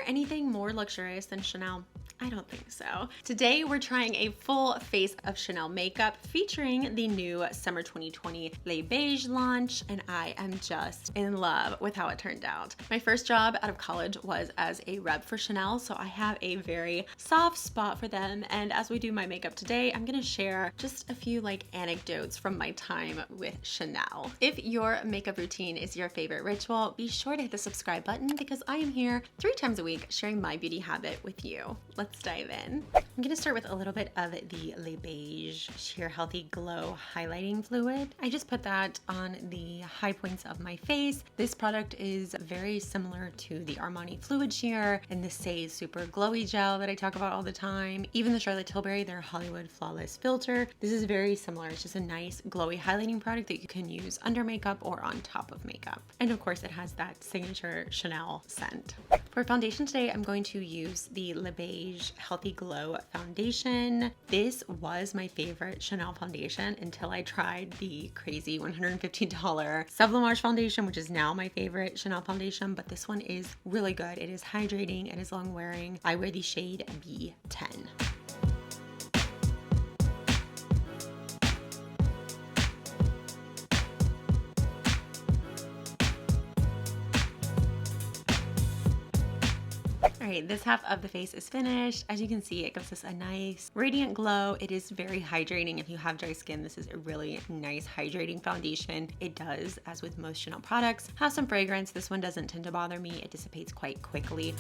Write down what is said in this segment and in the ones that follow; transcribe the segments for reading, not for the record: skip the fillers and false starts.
anything more luxurious than Chanel? I don't think so. Today we're trying a full face of Chanel makeup featuring the new summer 2020 Les Beiges launch, and I am just in love with how it turned out. My first job out of college was as a rep for Chanel, so I have a very soft spot for them, and as we do my makeup today, I'm gonna share just a few anecdotes from my time with Chanel. If your makeup routine is your favorite ritual, be sure to hit the subscribe button because I am here 3 times a week sharing my beauty habit with you. Let's dive in. I'm gonna start with a little bit of the Les Beiges Sheer Healthy Glow Highlighting Fluid. I just put that on the high points of my face. This product is very similar to the Armani Fluid Sheer and the Say Super Glowy Gel that I talk about all the time. Even the Charlotte Tilbury, their Hollywood Flawless Filter. This is very similar. It's just a nice glowy highlighting product that you can use under makeup or on top of makeup. And of course it has that signature Chanel scent. For foundation today, I'm going to use the Les Beiges Healthy Glow Foundation. This was my favorite Chanel foundation until I tried the crazy $115 Sublimage foundation, which is now my favorite Chanel foundation, but this one is really good. It is hydrating, it is long wearing. I wear the shade B10. Alright, this half of the face is finished. As you can see, it gives us a nice radiant glow. It is very hydrating. If you have dry skin, this is a really nice hydrating foundation. It does, as with most Chanel products, have some fragrance. This one doesn't tend to bother me. It dissipates quite quickly.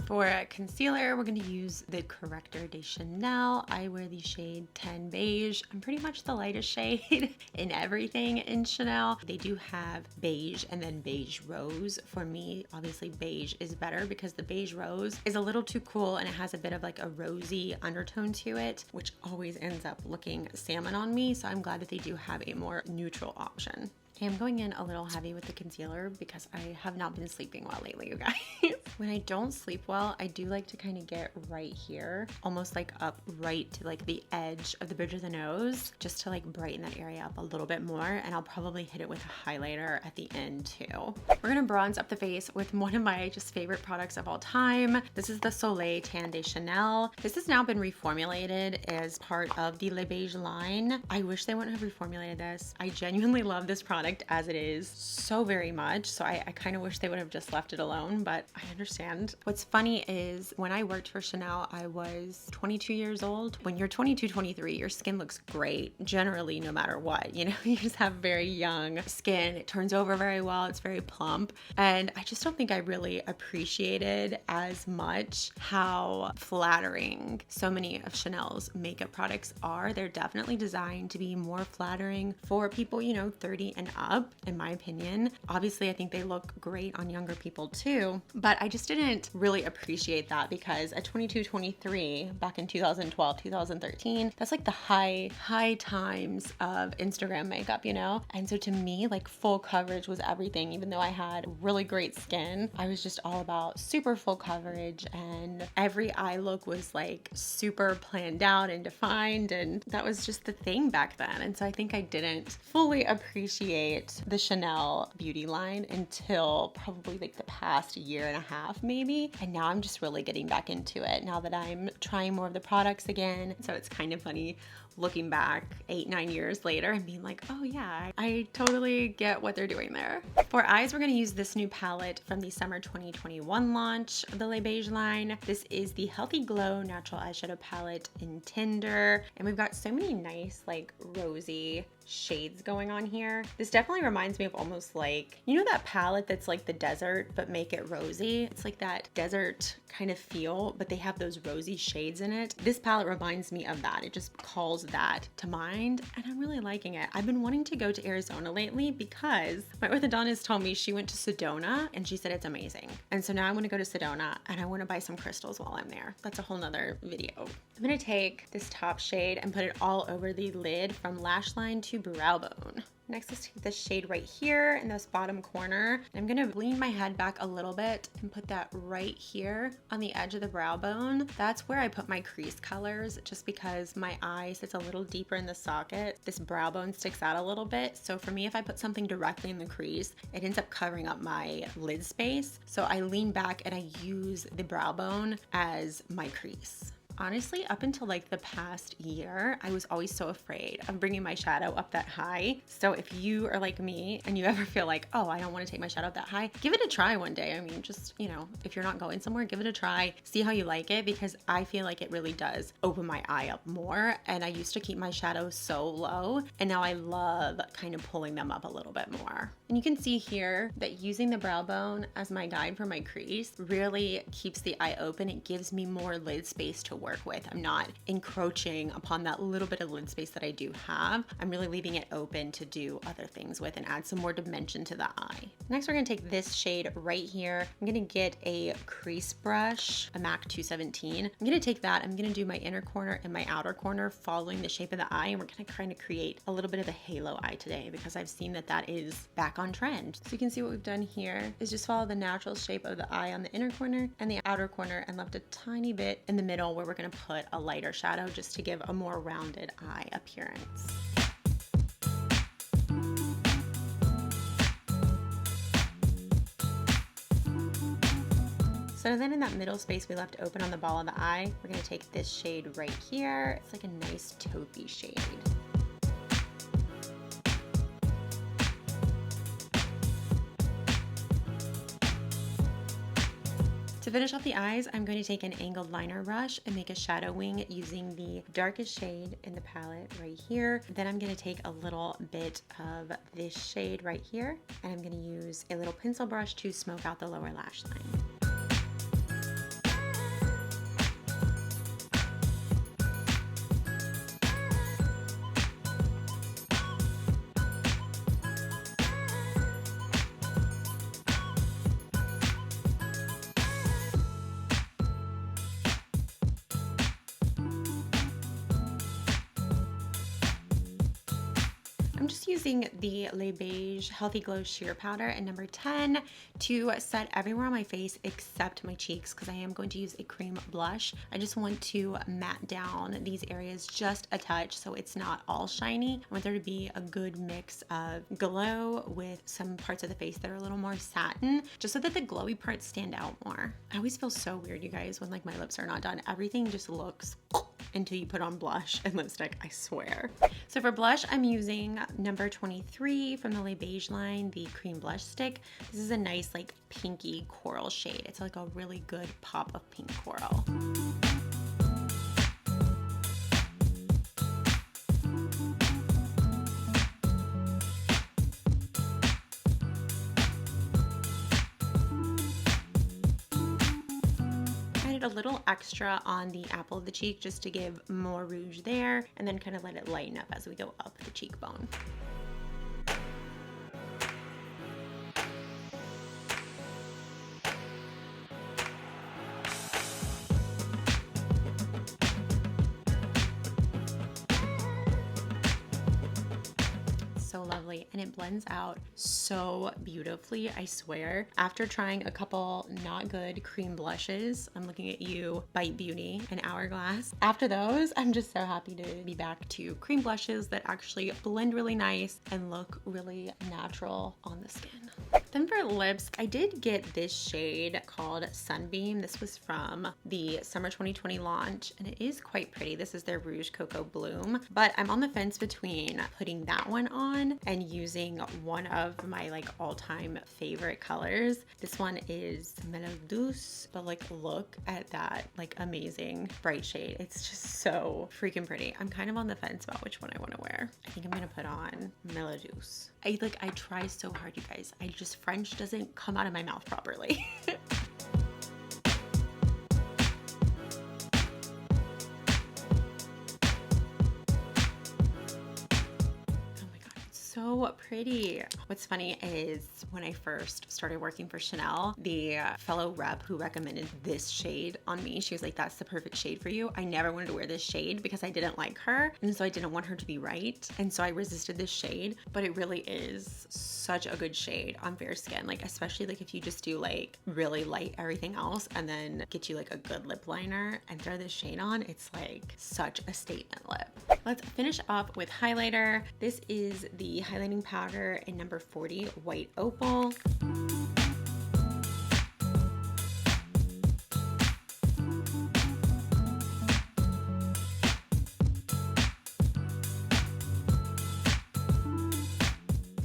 For concealer, we're going to use the Correcteur de Chanel. I wear the shade 10 Beige. I'm pretty much the lightest shade in everything in Chanel. They do have beige and then beige rose. For me, obviously beige is better because the beige rose is a little too cool and it has a bit of a rosy undertone to it, which always ends up looking salmon on me. So I'm glad that they do have a more neutral option. Okay, I'm going in a little heavy with the concealer because I have not been sleeping well lately, you guys. When I don't sleep well, I do like to kind of get right here, almost up right to the edge of the bridge of the nose, just to brighten that area up a little bit more. And I'll probably hit it with a highlighter at the end too. We're gonna bronze up the face with one of my just favorite products of all time. This is the Soleil Tan de Chanel. This has now been reformulated as part of the Les Beiges line. I wish they wouldn't have reformulated this. I genuinely love this product as it is so very much. So I kind of wish they would have just left it alone, but I understand. What's funny is when I worked for Chanel, I was 22 years old. When you're 22, 23, your skin looks great, generally, no matter what. You just have very young skin. It turns over very well. It's very plump. And I just don't think I really appreciated as much how flattering so many of Chanel's makeup products are. They're definitely designed to be more flattering for people, 30 and up, in my opinion. Obviously, I think they look great on younger people too, but I just didn't really appreciate that because at 22, 23, back in 2012, 2013, that's the high times of Instagram makeup, And so to me, full coverage was everything. Even though I had really great skin, I was just all about super full coverage, and every eye look was super planned out and defined, and that was just the thing back then. And so I think I didn't fully appreciate the Chanel beauty line until probably the past year and a half maybe, and now I'm just really getting back into it now that I'm trying more of the products again. So it's kind of funny looking back 8-9 years later and being oh yeah, I totally get what they're doing there. For eyes, we're going to use this new palette from the summer 2021 launch of the Les Beiges line. This is the Healthy Glow Natural Eyeshadow Palette in Tinder, and we've got so many nice rosy shades going on here. This definitely reminds me of almost that palette that's the desert but make it rosy. It's that desert kind of feel, but they have those rosy shades in it. This palette reminds me of that. It just calls that to mind, and I'm really liking it. I've been wanting to go to Arizona lately because my orthodontist told me she went to Sedona and she said it's amazing. And so now I'm gonna go to Sedona and I want to buy some crystals while I'm there. That's a whole nother video. I'm gonna take this top shade and put it all over the lid from lash line to brow bone. Next, let's take this shade right here in this bottom corner. I'm gonna lean my head back a little bit and put that right here on the edge of the brow bone. That's where I put my crease colors, just because my eye sits a little deeper in the socket. This brow bone sticks out a little bit. So for me, if I put something directly in the crease, it ends up covering up my lid space. So I lean back and I use the brow bone as my crease. Honestly, up until like the past year, I was always so afraid of bringing my shadow up that high. So if you are like me and you ever feel like, oh, I don't want to take my shadow up that high, give it a try one day. I mean, just, you know, if you're not going somewhere, give it a try, see how you like it, because I feel like it really does open my eye up more. And I used to keep my shadows so low, and now I love kind of pulling them up a little bit more. And you can see here that using the brow bone as my guide for my crease really keeps the eye open. It gives me more lid space to work with. I'm not encroaching upon that little bit of lid space that I do have. I'm really leaving it open to do other things with and add some more dimension to the eye. Next, we're gonna take this shade right here. I'm gonna get a crease brush, a MAC 217. I'm gonna take that, I'm gonna do my inner corner and my outer corner following the shape of the eye, and we're gonna kind of create a little bit of a halo eye today, because I've seen that that is back on trend. So you can see what we've done here is just follow the natural shape of the eye on the inner corner and the outer corner, and left a tiny bit in the middle where we're gonna put a lighter shadow just to give a more rounded eye appearance. So then in that middle space we left open on the ball of the eye, we're gonna take this shade right here. It's like a nice taupey shade. To finish off the eyes, I'm going to take an angled liner brush and make a shadow wing using the darkest shade in the palette right here. Then I'm going to take a little bit of this shade right here, and I'm going to use a little pencil brush to smoke out the lower lash line. I'm just using the Les Beiges Healthy Glow Sheer Powder in number 10 to set everywhere on my face except my cheeks, because I am going to use a cream blush. I just want to matte down these areas just a touch so it's not all shiny. I want there to be a good mix of glow with some parts of the face that are a little more satin, just so that the glowy parts stand out more. I always feel so weird, you guys, when like my lips are not done. Everything just looks until you put on blush and lipstick, I swear. So for blush, I'm using number 23 from the Les Beiges line, the cream blush stick. This is a nice like pinky coral shade. It's like a really good pop of pink coral. A little extra on the apple of the cheek just to give more rouge there, and then kind of let it lighten up as we go up the cheekbone. So lovely, and it blends out so beautifully, I swear. After trying a couple not good cream blushes, I'm looking at you, Bite Beauty and Hourglass. After those, I'm just so happy to be back to cream blushes that actually blend really nice and look really natural on the skin. Then for lips, I did get this shade called Sunbeam. This was from the summer 2020 launch, and it is quite pretty. This is their Rouge Coco Bloom, but I'm on the fence between putting that one on and using one of my like all-time favorite colors. This one is Mellow Douce, but like look at that like amazing bright shade. It's just so freaking pretty. I'm kind of on the fence about which one I want to wear. I think I'm gonna put on Mellow Douce. I try so hard, you guys. French doesn't come out of my mouth properly. Oh my God, it's so pretty. What's funny is when I first started working for Chanel, the fellow rep who recommended this shade on me, she was like, that's the perfect shade for you. I never wanted to wear this shade because I didn't like her, and so I didn't want her to be right, and so I resisted this shade, but it really is such a good shade on fair skin, like especially like if you just do like really light everything else and then get you like a good lip liner and throw this shade on, it's like such a statement lip. Let's finish up with highlighter. This is the highlighting powder in number 40, White Opal.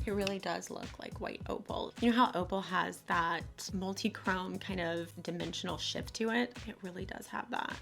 It really does look like White Opal. You know how Opal has that multi-chrome kind of dimensional shift to it? It really does have that.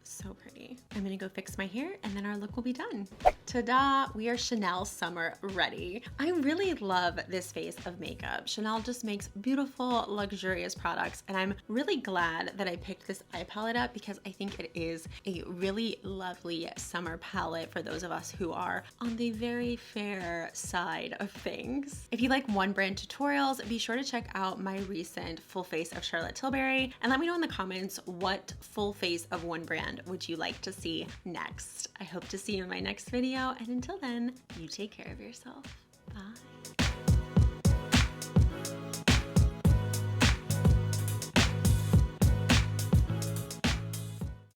So pretty. I'm gonna go fix my hair and then our look will be done. Ta-da! We are Chanel Summer ready. I really love this face of makeup. Chanel just makes beautiful, luxurious products, and I'm really glad that I picked this eye palette up because I think it is a really lovely summer palette for those of us who are on the very fair side of things. If you like one brand tutorials, be sure to check out my recent full face of Charlotte Tilbury and let me know in the comments what full face of one brand would you like to see next. I hope to see you in my next video, and until then, you take care of yourself. Bye.